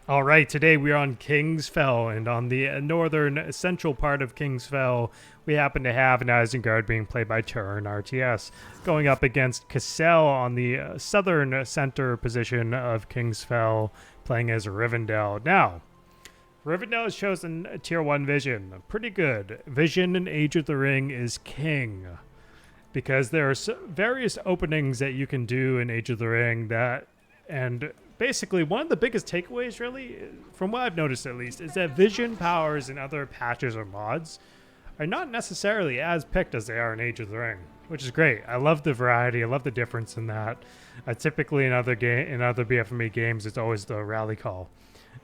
All right, today we are on Kingsfell, and on the northern central part of Kingsfell, we happen to have an Isengard being played by Turin RTS, going up against Kaccel on the southern center position of Kingsfell, playing as Rivendell. Now, Rivendell has chosen a Tier 1 Vision. Pretty good. Vision in Age of the Ring is king, because there are various openings that you can do in Age of the Ring and basically one of the biggest takeaways, really, from what I've noticed at least, is that vision powers in other patches or mods are not necessarily as picked as they are in Age of the Ring, which is great. I love the variety. I love the difference in that. Typically in other BFME games, it's always the rally call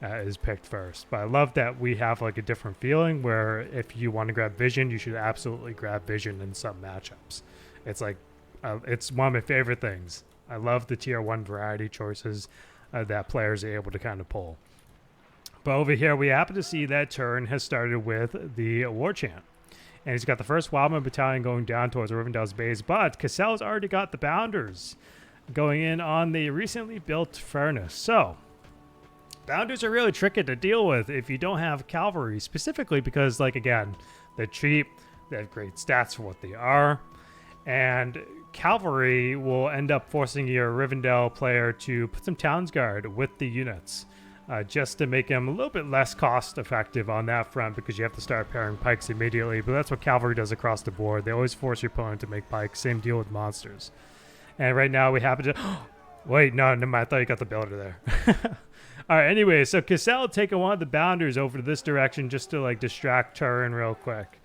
is picked first. But I love that we have like a different feeling where if you want to grab vision, you should absolutely grab vision in some matchups. It's like it's one of my favorite things. I love the tier 1 variety choices that players are able to kind of pull. But over here, we happen to see that Turin has started with the War Chant. And he's got the first Wildman Battalion going down towards Rivendell's base, but Kaccel's already got the Bounders going in on the recently built furnace. So, Bounders are really tricky to deal with if you don't have cavalry, specifically because, like, again, they're cheap, they have great stats for what they are, and cavalry will end up forcing your Rivendell player to put some Townsguard with the units, just to make him a little bit less cost effective on that front, because you have to start pairing pikes immediately. But that's what cavalry does across the board. They always force your opponent to make pikes. Same deal with monsters. And right now we happen to... Wait, no, never mind. I thought you got the builder there. All right, anyway, so Kaccel taking one of the Bounders over to this direction just to like distract Turin real quick.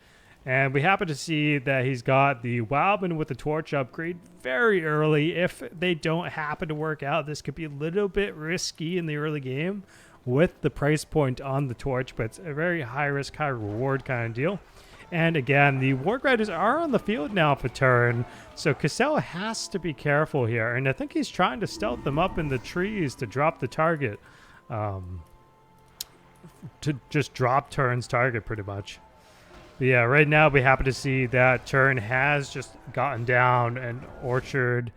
And we happen to see that he's got the Wildman with the torch upgrade very early. If they don't happen to work out, this could be a little bit risky in the early game with the price point on the torch, but it's a very high risk, high reward kind of deal. And again, the War Riders are on the field now for Turin, so Kaccel has to be careful here. And I think he's trying to stealth them up in the trees to drop the target, to just drop Turin's target pretty much. But yeah, right now we happen to see that Turin has just gotten down an orchard,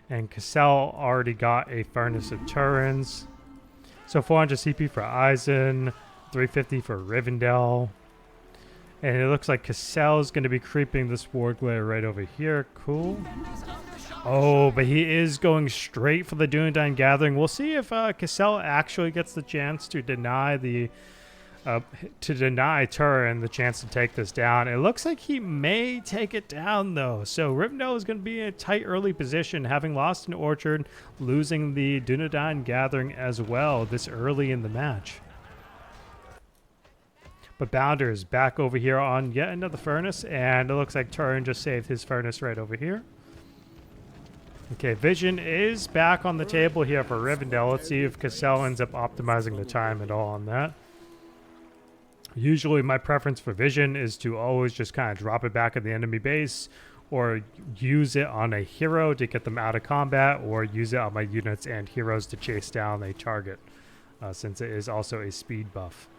and Kaccel already got a furnace of Turin's. So 400 CP for Eisen, 350 for Rivendell. And it looks like Kaccel is going to be creeping this Warglare right over here. Cool. Oh, but he is going straight for the Dunedain Gathering. We'll see if Kaccel actually gets the chance to deny Turin the chance to take this down. It looks like he may take it down, though. So Rivendell is going to be in a tight early position, having lost an orchard, losing the Dunedain Gathering as well this early in the match. But Bounders back over here on yet another furnace, and it looks like Turin just saved his furnace right over here. Okay, Vision is back on the table here for Rivendell. Let's see if Kaccel ends up optimizing the time at all on that. Usually my preference for Vision is to always just kind of drop it back at the enemy base, or use it on a hero to get them out of combat, or use it on my units and heroes to chase down a target, since it is also a speed buff.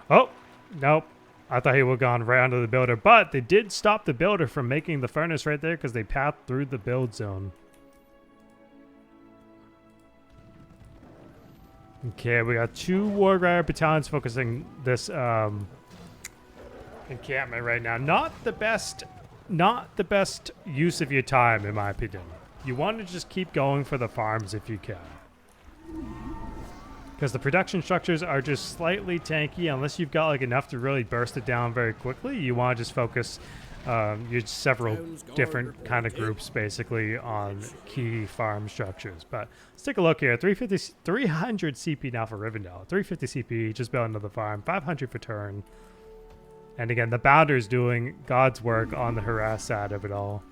Oh, nope. I thought he would have gone right onto the builder, but they did stop the builder from making the furnace right there because they passed through the build zone. Okay, we got 2 War Rider battalions focusing this encampment right now. Not the best use of your time, in my opinion. You want to just keep going for the farms if you can, because the production structures are just slightly tanky. Unless you've got like enough to really burst it down very quickly, you want to just focus your several different kind of groups basically on key farm structures. But let's take a look here. 300 CP now for Rivendell. 350 CP, just build another farm. 500 for Turin. And again, the Bounders doing God's work on the harass side of it all.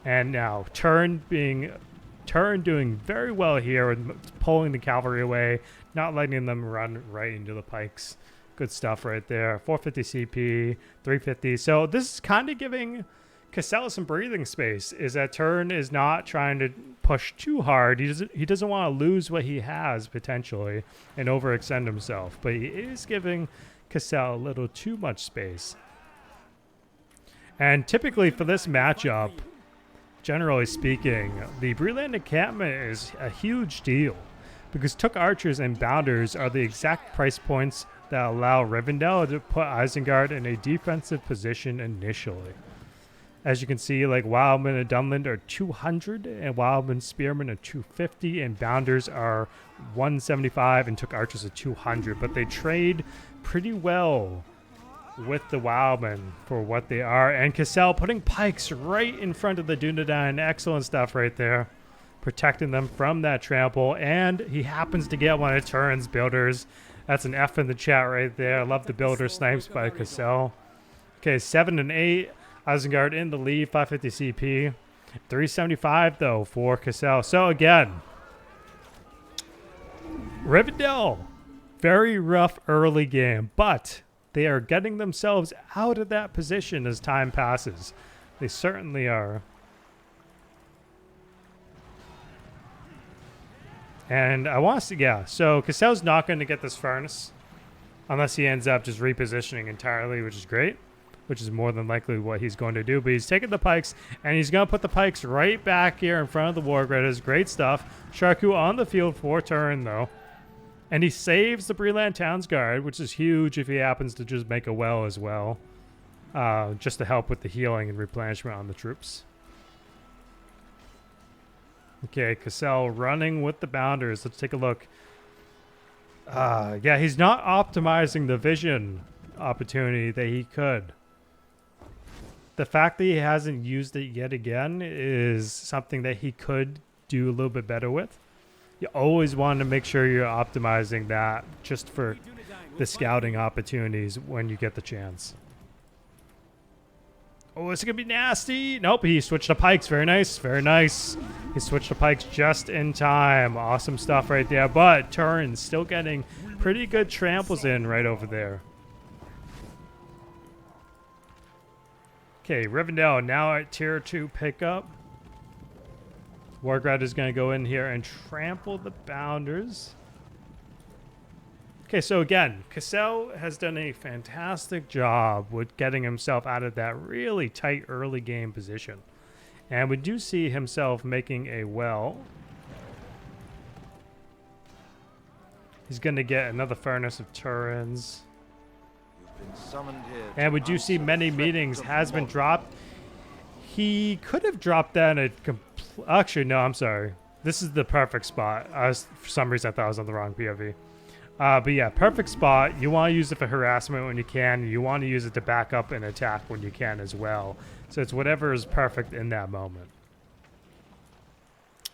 And now Turin doing very well here with pulling the cavalry away, not letting them run right into the pikes. Good stuff right there. 450 CP, 350. So this is kind of giving Kaccel some breathing space, is that Turin is not trying to push too hard. He doesn't want to lose what he has potentially and overextend himself, but he is giving Kaccel a little too much space. And typically for this matchup, generally speaking, the Breland encampment is a huge deal because Took Archers and Bounders are the exact price points that allow Rivendell to put Isengard in a defensive position initially. As you can see, like Wildman and Dunland are 200 and Wildman Spearmen are 250 and Bounders are 175 and Took Archers are 200, but they trade pretty well with the Wildmen for what they are. And Kaccel putting pikes right in front of the Dunedain. Excellent stuff right there. Protecting them from that trample. And he happens to get one of Turin's builders. That's an F in the chat right there. I love the builder snipes by Kaccel. Okay, 7 and 8. Isengard in the lead, 550 CP. 375 though for Kaccel. So again, Rivendell, very rough early game, but they are getting themselves out of that position as time passes. They certainly are. And I want to see, yeah, so Kaccel's not going to get this furnace unless he ends up just repositioning entirely, which is great, which is more than likely what he's going to do. But he's taking the pikes, and he's going to put the pikes right back here in front of the War Gritters. Great stuff. Sharku on the field for turn, though. And he saves the Breland Townsguard, which is huge if he happens to just make a well as well. Just to help with the healing and replenishment on the troops. Okay, Kaccel running with the Bounders. Let's take a look. Yeah, he's not optimizing the vision opportunity that he could. The fact that he hasn't used it yet again is something that he could do a little bit better with. You always want to make sure you're optimizing that just for the scouting opportunities when you get the chance. Oh, it's going to be nasty. Nope, he switched to pikes. Very nice. Very nice. He switched to pikes just in time. Awesome stuff right there. But Turin's still getting pretty good tramples in right over there. Okay, Rivendell now at tier 2 pickup. Wargrad is going to go in here and trample the Bounders. Okay, so again, Kaccel has done a fantastic job with getting himself out of that really tight early game position. And we do see himself making a well. He's going to get another furnace of Turins. And we do see many meetings has been dropped. He could have dropped that in a actually, no, I'm sorry. This is the perfect spot. For some reason, I thought I was on the wrong POV. But yeah, perfect spot. You want to use it for harassment when you can. You want to use it to back up and attack when you can as well. So it's whatever is perfect in that moment.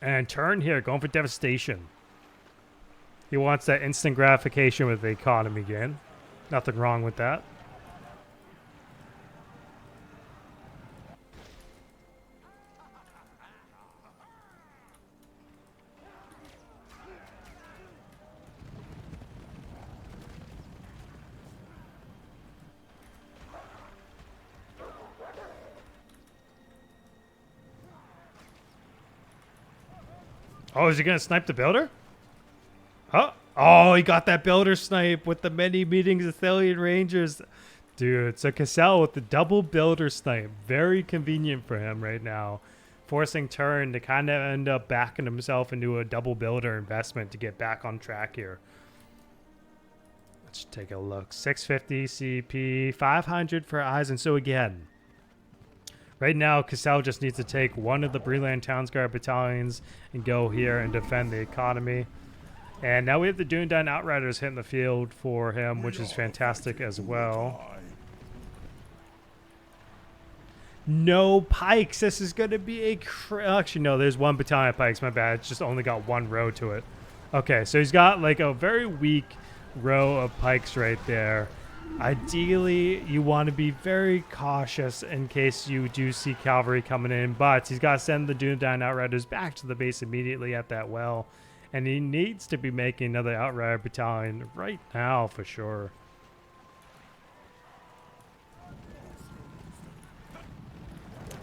And turn here, going for devastation. He wants that instant gratification with the economy gain. Nothing wrong with that. Oh, is he going to snipe the builder? Huh? Oh, he got that builder snipe with the many meetings of Thalian Rangers. Dude, so Kaccel with the double builder snipe. Very convenient for him right now. Forcing Turin to kind of end up backing himself into a double builder investment to get back on track here. Let's take a look. 650 CP, 500 for Eisen. So again, right now, Kaccel just needs to take one of the Breland Townsguard battalions and go here and defend the economy. And now we have the Dunedain Outriders hitting the field for him, which is fantastic as well. No pikes. This is going to be a... Actually, no, there's one battalion of pikes. My bad. It's just only got one row to it. Okay, so he's got like a very weak row of pikes right there. Ideally, you want to be very cautious in case you do see cavalry coming in, but he's got to send the Dunedain Outriders back to the base immediately at that well, and he needs to be making another Outrider battalion right now for sure.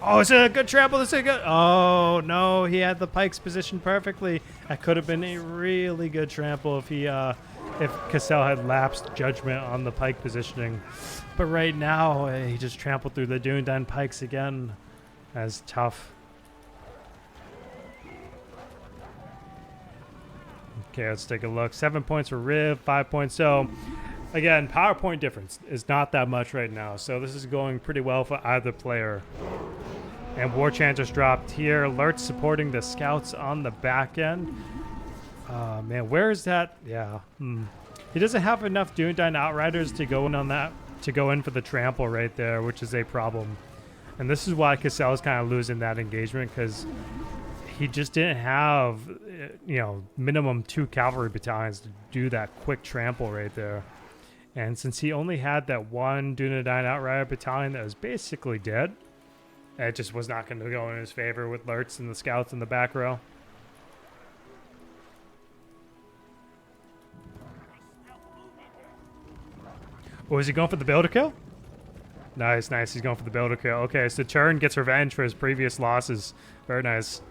Oh, it's a good trample. This is a good... Oh, no, he had the pikes positioned perfectly. That could have been a really good trample if he... if Kaccel had lapsed judgment on the pike positioning. But right now, he just trampled through the Dunedain pikes again. That's tough. Okay, let's take a look. 7 points for Riv, 5 points. So, again, power point difference is not that much right now. So this is going pretty well for either player. And War Chant just dropped here. Alerts supporting the scouts on the back end. Man, where is that? Yeah. He doesn't have enough Dunedain Outriders to go in on that, to go in for the trample right there, which is a problem. And this is why Kaccel is kind of losing that engagement, because he just didn't have, you know, minimum 2 cavalry battalions to do that quick trample right there. And since he only had that one Dunedain Outrider battalion that was basically dead, it just was not going to go in his favor with Lurtz and the scouts in the back row. Oh, is he going for the builder kill? Nice, nice. He's going for the builder kill. Okay, so Turin gets revenge for his previous losses. Very nice.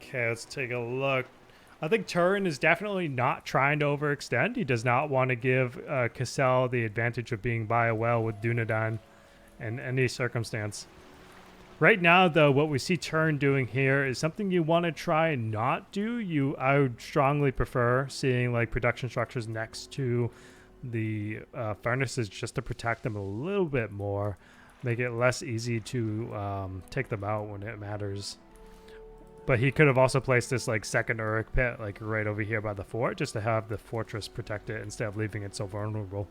Okay, let's take a look. I think Turin is definitely not trying to overextend. He does not want to give Kaccel the advantage of being by a well with Dunedain in any circumstance. Right now, though, what we see Turin doing here is something you want to try and not do. I would strongly prefer seeing like production structures next to the furnaces just to protect them a little bit more, make it less easy to take them out when it matters. But he could have also placed this like second Uruk pit like right over here by the fort just to have the fortress protect it instead of leaving it so vulnerable.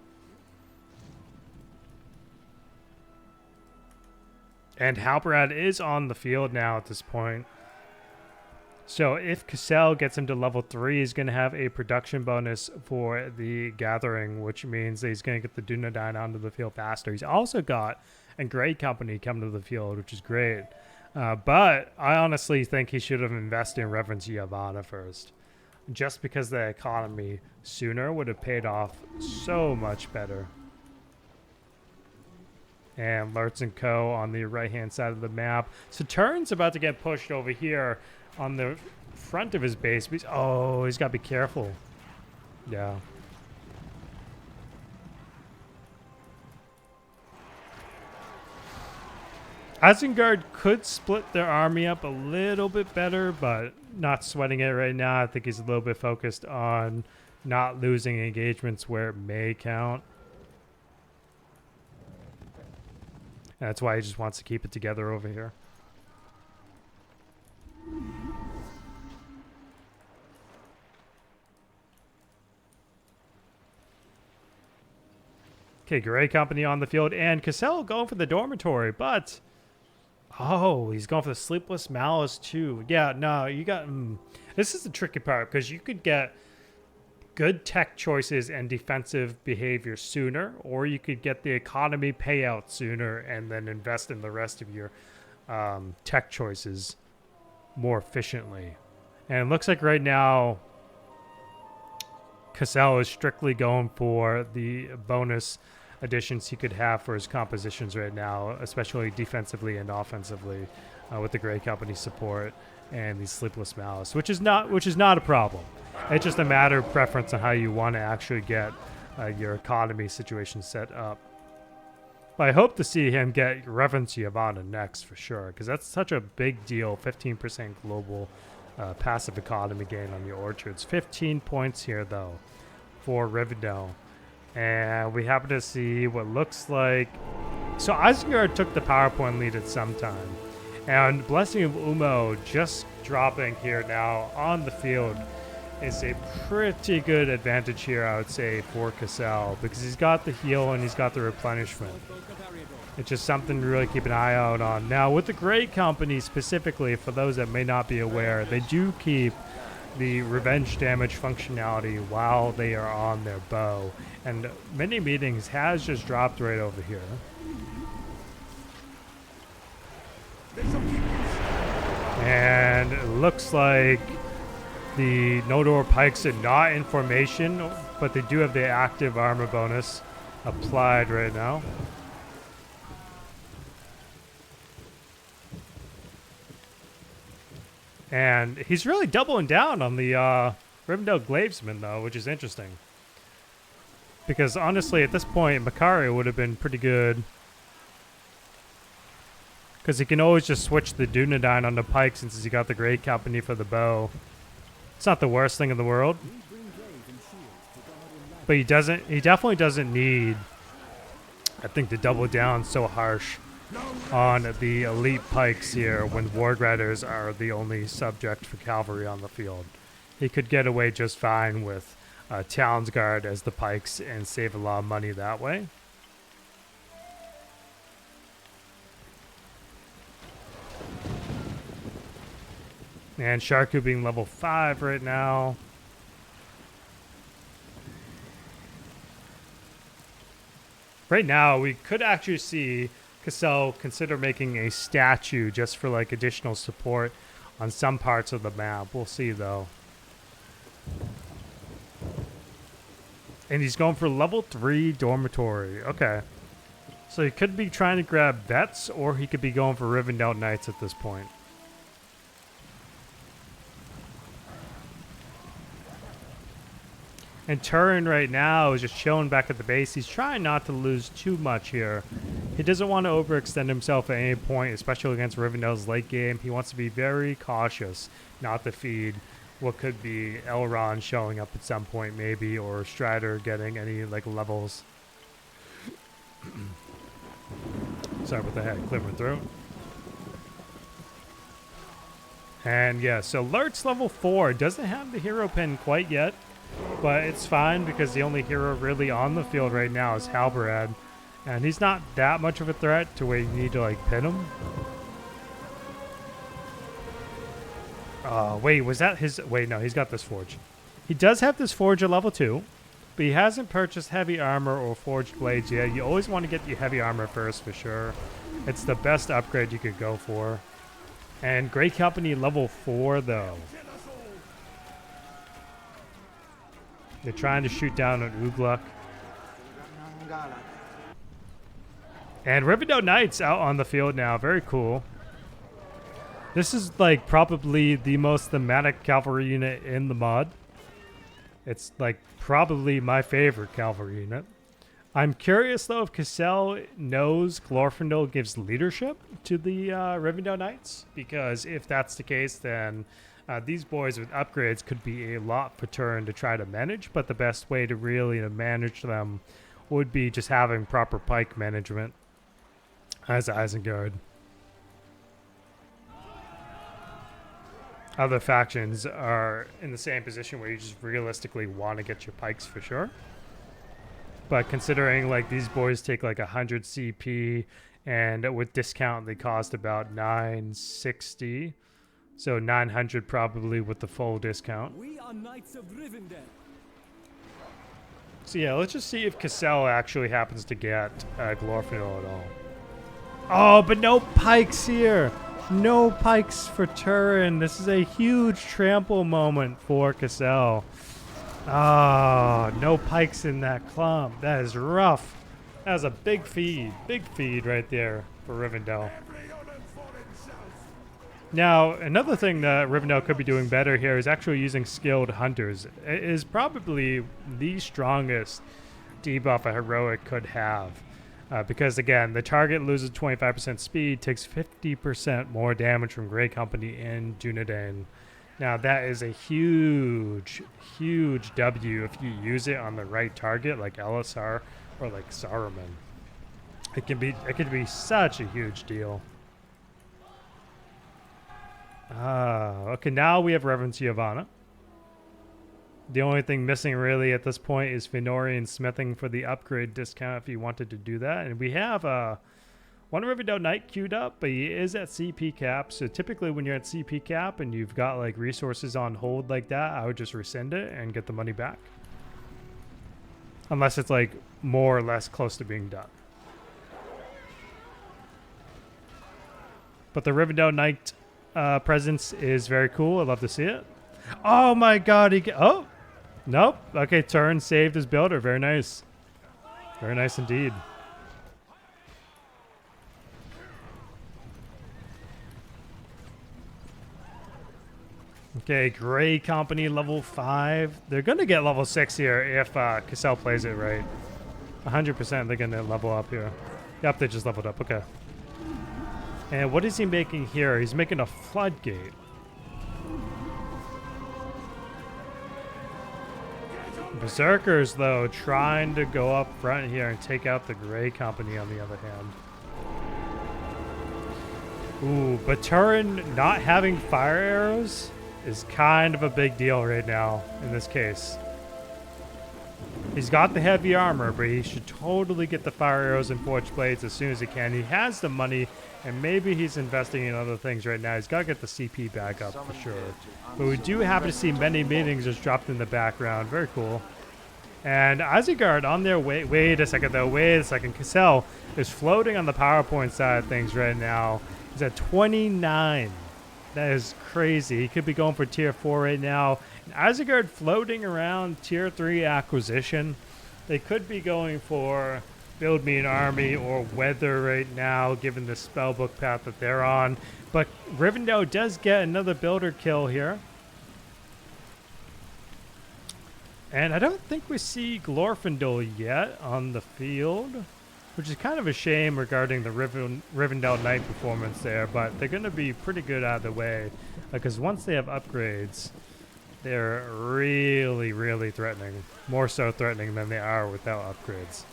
And Halbrad is on the field now at this point. So if Kaccel gets him to level 3, he's going to have a production bonus for the gathering, which means that he's going to get the Dunedain onto the field faster. He's also got a Great Company come to the field, which is great. But I honestly think he should have invested in Reverence Yavanna first. Just because the economy sooner would have paid off so much better. And Lurtz and Co. on the right-hand side of the map. So Turin's about to get pushed over here on the front of his base. Oh, he's got to be careful. Yeah. Isengard could split their army up a little bit better, but not sweating it right now. I think he's a little bit focused on not losing engagements where it may count. And that's why he just wants to keep it together over here. Okay, Grey Company on the field, and Kaccel going for the dormitory, but... Oh, he's going for the Sleepless Malice too. Yeah, no, you got... This is the tricky part, because you could get good tech choices and defensive behavior sooner, or you could get the economy payout sooner and then invest in the rest of your tech choices more efficiently. And it looks like right now Kaccel is strictly going for the bonus additions he could have for his compositions right now, especially defensively and offensively, with the Grey Company support and the Sleepless Malice, which is not a problem. It's just a matter of preference on how you want to actually get your economy situation set up. But I hope to see him get Reverence Yavanna next for sure, because that's such a big deal. 15% global passive economy gain on your orchards. 15 points here though for Rivendell. And we happen to see what looks like... So Isengard took the PowerPoint lead at some time. And Blessing of Umo just dropping here now on the field is a pretty good advantage here, I would say, for Kaccel, because he's got the heal and he's got the replenishment. It's just something to really keep an eye out on. Now, with the Grey Company specifically, for those that may not be aware, they do keep the revenge damage functionality while they are on their bow. And Many Meetings has just dropped right over here. And it looks like the Nodor Pikes are not in formation, but they do have the active armor bonus applied right now. And he's really doubling down on the Rivendell Glavesman, though, which is interesting. Because honestly, at this point, Makari would have been pretty good. Because he can always just switch the Dunedain on the pike since he got the Great Company for the bow. It's not the worst thing in the world. But he definitely doesn't need, I think, to double down so harsh on the elite pikes here when Warg Riders are the only subject for cavalry on the field. He could get away just fine with Town's Guard as the pikes and save a lot of money that way. And Sharku being level 5 right now. Right now, we could actually see Kaccel consider making a statue just for like additional support on some parts of the map. We'll see though. And he's going for level 3 dormitory. Okay. So he could be trying to grab vets, or he could be going for Rivendell Knights at this point. And Turin right now is just chilling back at the base. He's trying not to lose too much here. He doesn't want to overextend himself at any point, especially against Rivendell's late game. He wants to be very cautious not to feed what could be Elrond showing up at some point maybe, or Strider getting any like levels. Sorry about the head, clear my throat. And yeah, so Lert's level 4. Doesn't have the hero pin quite yet. But it's fine because the only hero really on the field right now is Halberad. And he's not that much of a threat to where you need to like pin him. Wait, was that his... Wait, no, he's got this forge. He does have this forge at level 2. But he hasn't purchased heavy armor or forged blades yet. You always want to get your heavy armor first for sure. It's the best upgrade you could go for. And Great Company level 4 though. They're trying to shoot down an Ugluk. And Rivendell Knights out on the field now. Very cool. This is like probably the most thematic cavalry unit in the mod. It's like probably my favorite cavalry unit. I'm curious though if Kaccel knows Glorfindel gives leadership to the Rivendell Knights. Because if that's the case, then these boys with upgrades could be a lot for Turin to try to manage, but the best way to really manage them would be just having proper pike management as Isengard. Other factions are in the same position where you just realistically want to get your pikes for sure. But considering like these boys take like 100 CP and with discount they cost about 960. So 900 probably with the full discount. We are Knights of Rivendell. So yeah, let's just see if Kaccel actually happens to get Glorfindel at all. Oh, but no pikes here. No pikes for Turin. This is a huge trample moment for Kaccel. Oh, no pikes in that clump. That is rough. That was a big feed right there for Rivendell. Now, another thing that Rivendell could be doing better here is actually using skilled hunters. It is probably the strongest debuff a heroic could have. Because again, the target loses 25% speed, takes 50% more damage from Grey Company in Dunedain. Now that is a huge, huge W if you use it on the right target like Elisar or like Saruman. It could be such a huge deal. Okay, now we have Reverend Giovanna. The only thing missing really at this point is Fëanorian Smithing for the upgrade discount if you wanted to do that. And we have one Rivendell Knight queued up, but he is at CP cap. So typically when you're at CP cap and you've got like resources on hold like that, I would just rescind it and get the money back. Unless it's like more or less close to being done. But the Rivendell Knight presence is very cool. I love to see it. Oh my god, oh! Nope. Okay, Turin saved his builder. Very nice. Very nice indeed. Okay, Grey Company level 5. They're going to get level 6 here if Kaccel plays it right. 100% they're going to level up here. Yep, they just leveled up. Okay. And what is he making here? He's making a floodgate. Berserkers, though, trying to go up front here and take out the Grey Company on the other hand. Ooh, but Turin not having fire arrows is kind of a big deal right now in this case. He's got the heavy armor, but he should totally get the fire arrows and forged blades as soon as he can. He has the money, and maybe he's investing in other things right now. He's got to get the CP back up for sure. But we do happen to see many meetings just dropped in the background. Very cool. And Isengard on their way. Wait a second, though. Wait a second. Kaccel is floating on the PowerPoint side of things right now. He's at 29. That is crazy. He could be going for tier 4 right now. And Isengard floating around tier 3 acquisition. They could be going for build me an army or weather right now, given the spellbook path that they're on. But Rivendell does get another builder kill here. And I don't think we see Glorfindel yet on the field, which is kind of a shame regarding the Rivendell Knight performance there, but they're going to be pretty good out of the way, because once they have upgrades, they're really, really threatening. More so threatening than they are without upgrades.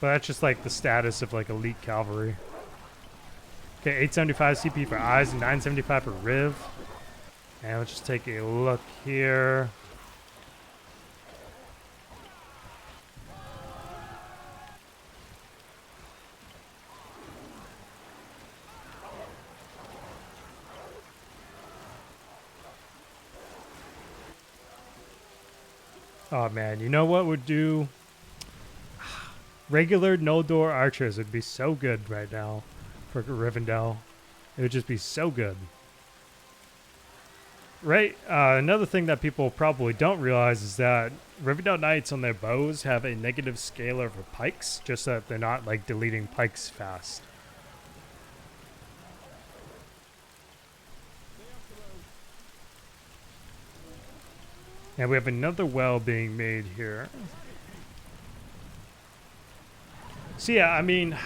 But that's just like the status of like elite cavalry. Okay, 875 CP for Eyes and 975 for Riv. And let's just take a look here. Oh man, you know what would do? Regular no-door archers would be so good right now for Rivendell. It would just be so good. Right, another thing that people probably don't realize is that Rivendell Knights on their bows have a negative scalar for pikes, just so that they're not like deleting pikes fast. And we have another well being made here. So yeah, I mean,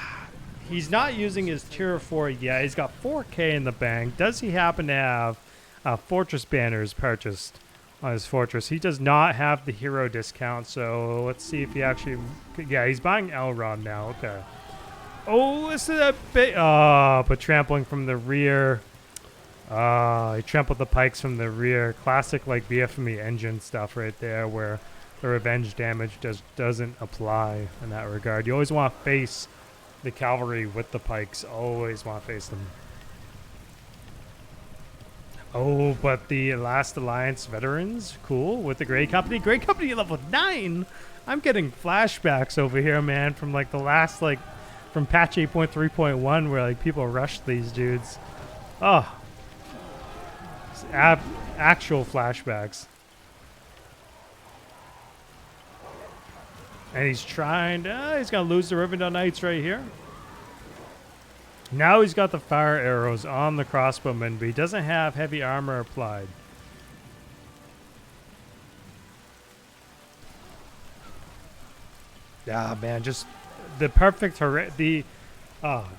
he's not using his tier 4 yet. He's got 4K in the bank. Does he happen to have fortress banners purchased on his fortress? He does not have the hero discount, so let's see if he actually... Yeah, he's buying Elrond now. Okay. Oh, listen to that bit. But trampling from the rear... he trampled the pikes from the rear. Classic like BFME engine stuff right there, where the revenge damage doesn't apply in that regard. You always want to face the cavalry with the pikes. Always want to face them. Oh, but the Last Alliance veterans, cool, with the Grey Company. Grey Company level 9? I'm getting flashbacks over here, man, from like the last, like, from patch 8.3.1 where like people rushed these dudes. Oh. Actual flashbacks. And he's trying to, he's going to lose the Rivendell Knights right here. Now he's got the fire arrows on the crossbowmen, but he doesn't have heavy armor applied. Ah, man, just the perfect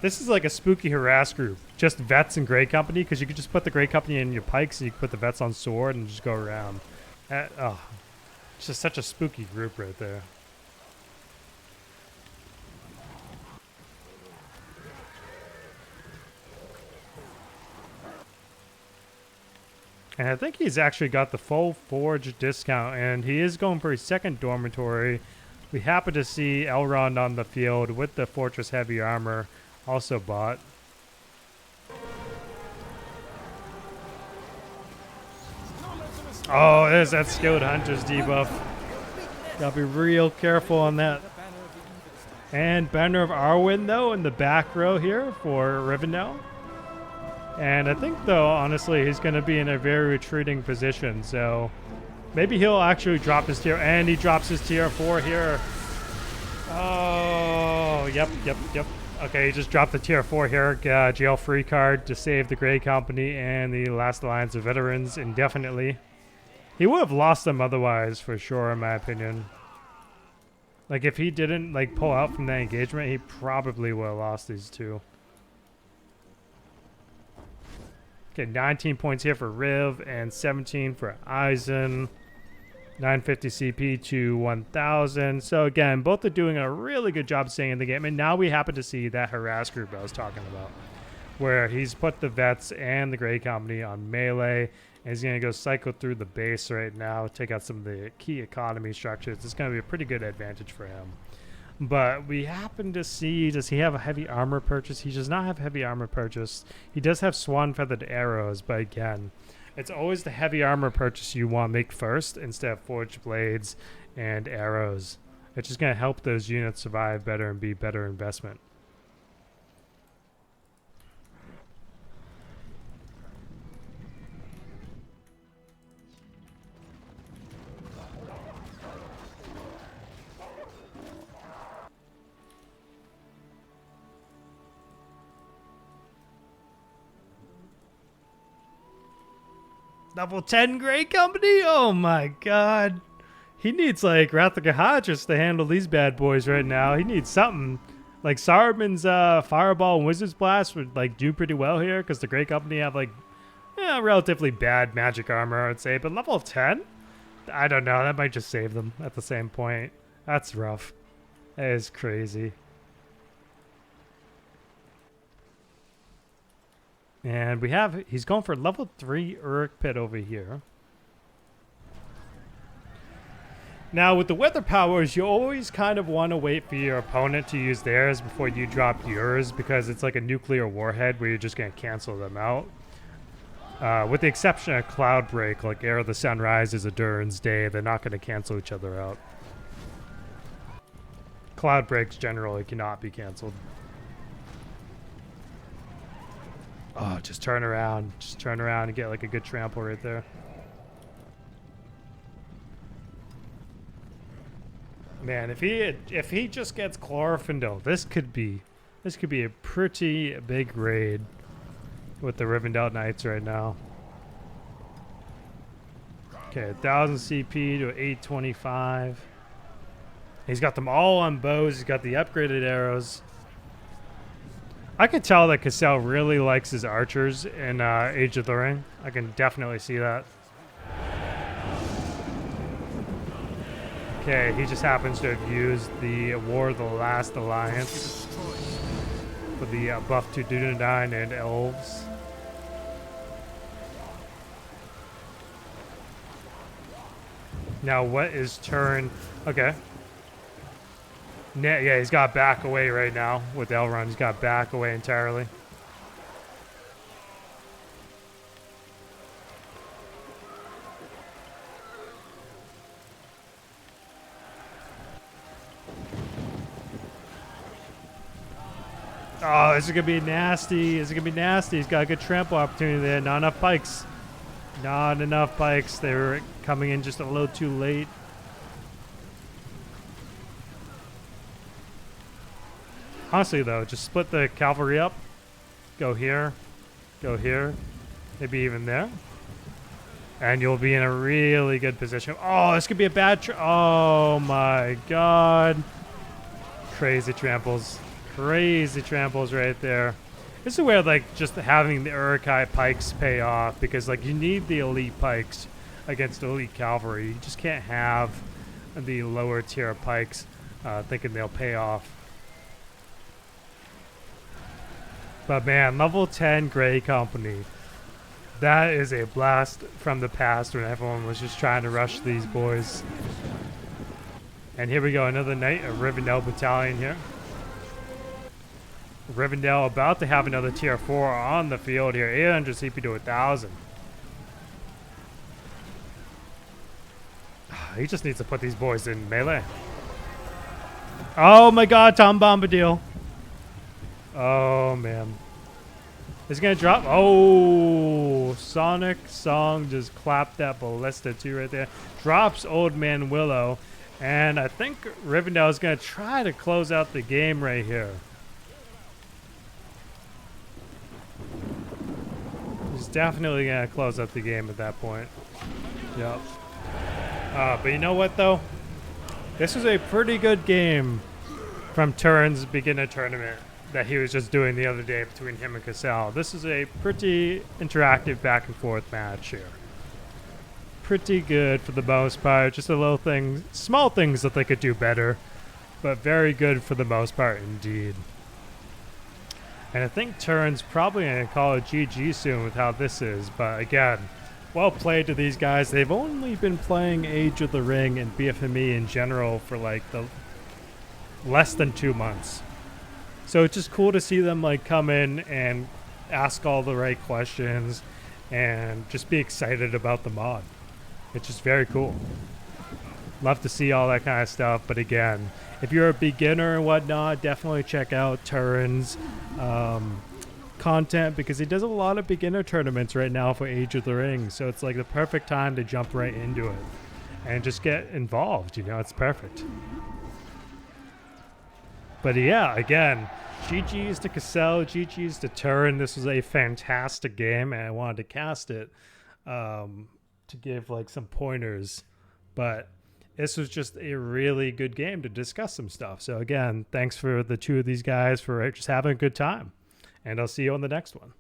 this is like a spooky harass group. Just vets and Grey Company, because you could just put the Grey Company in your pikes and you could put the vets on sword and just go around. It's just such a spooky group right there. And I think he's actually got the full forge discount, and he is going for his second dormitory. We happen to see Elrond on the field with the fortress heavy armor also bought. Oh, there's that skilled hunter's debuff. Gotta be real careful on that. And Banner of Arwen, though, in the back row here for Rivendell. And I think, though, honestly, he's going to be in a very retreating position. So maybe he'll actually drop his tier. And he drops his tier 4 here. Oh, yep. Okay, he just dropped the tier 4 here. Jail free card to save the Grey Company and the Last Alliance of Veterans indefinitely. He would have lost them otherwise, for sure, in my opinion. Like, if he didn't, like, pull out from that engagement, he probably would have lost these two. Okay, 19 points here for Riv and 17 for Eisen. 950 CP to 1000. So again, both are doing a really good job staying in the game. And now we happen to see that harass group I was talking about, where he's put the vets and the Grey Company on melee. And he's going to go cycle through the base right now, take out some of the key economy structures. It's going to be a pretty good advantage for him. But we happen to see, does he have a heavy armor purchase? He does not have heavy armor purchase. He does have swan feathered arrows, but again, it's always the heavy armor purchase you want to make first instead of forged blades and arrows. It's just going to help those units survive better and be better investment. Level 10 Grey Company? Oh my god. He needs like Vraccasil to handle these bad boys right now. He needs something. Like Saruman's Fireball and Wizard's Blast would like do pretty well here because the Grey Company have like relatively bad magic armor, I'd say. But level 10? I don't know. That might just save them at the same point. That's rough. That is crazy. And we have, he's going for level 3 Uruk Pit over here. Now with the weather powers, you always kind of want to wait for your opponent to use theirs before you drop yours, because it's like a nuclear warhead where you're just going to cancel them out. With the exception of Cloudbreak, like Ere of the Sunrise is a Durin's Day, they're not going to cancel each other out. Cloudbreaks generally cannot be canceled. Oh, just turn around. Just turn around and get like a good trample right there. Man, if he just gets Glorfindel, this could be a pretty big raid with the Rivendell Knights right now. Okay, 1000 CP to 825. He's got them all on bows. He's got the upgraded arrows. I can tell that Kaccel really likes his archers in Age of the Ring. I can definitely see that. Okay, he just happens to have used the War of the Last Alliance for the buff to Dunedain and Elves. Now, what is turn? Okay. Yeah, he's got back away right now with Elrond. He's got back away entirely. Oh, this is going to be nasty. This is going to be nasty. He's got a good trample opportunity there. Not enough pikes. Not enough pikes. They were coming in just a little too late. Honestly, though, just split the cavalry up. Go here. Go here. Maybe even there. And you'll be in a really good position. Oh, this could be a bad... Oh, my God. Crazy tramples. Crazy tramples right there. This is where, like, just having the Uruk-hai pikes pay off. Because, like, you need the elite pikes against elite cavalry. You just can't have the lower tier pikes thinking they'll pay off. But man, level 10 Grey Company. That is a blast from the past when everyone was just trying to rush these boys. And here we go, another knight, a Rivendell battalion here. Rivendell about to have another tier 4 on the field here. 800 CP to 1000. He just needs to put these boys in melee. Oh my god, Tom Bombadil. Oh man. He's gonna drop. Oh, Sonic Song just clapped that ballista too right there. Drops Old Man Willow. And I think Rivendell is gonna try to close out the game right here. He's definitely gonna close out the game at that point. Yep. But you know what though? This was a pretty good game from Turin's beginner tournament. that he was just doing the other day between him and Kaccel. This is a pretty interactive back and forth match here. Pretty good for the most part. Just a little thing, small things that they could do better, but very good for the most part indeed. And I think Turin's probably going to call it GG soon with how this is. But again, well played to these guys. They've only been playing Age of the Ring and BFME in general for like the less than 2 months. So it's just cool to see them like come in and ask all the right questions and just be excited about the mod. It's just very cool. Love to see all that kind of stuff. But again, if you're a beginner and whatnot, definitely check out Turin's content, because he does a lot of beginner tournaments right now for Age of the Ring. So it's like the perfect time to jump right into it and just get involved. You know, it's perfect. But yeah, again, GG's to Kaccel, GG's to Turin. This was a fantastic game, and I wanted to cast it to give like some pointers. But this was just a really good game to discuss some stuff. So again, thanks for the two of these guys for just having a good time. And I'll see you on the next one.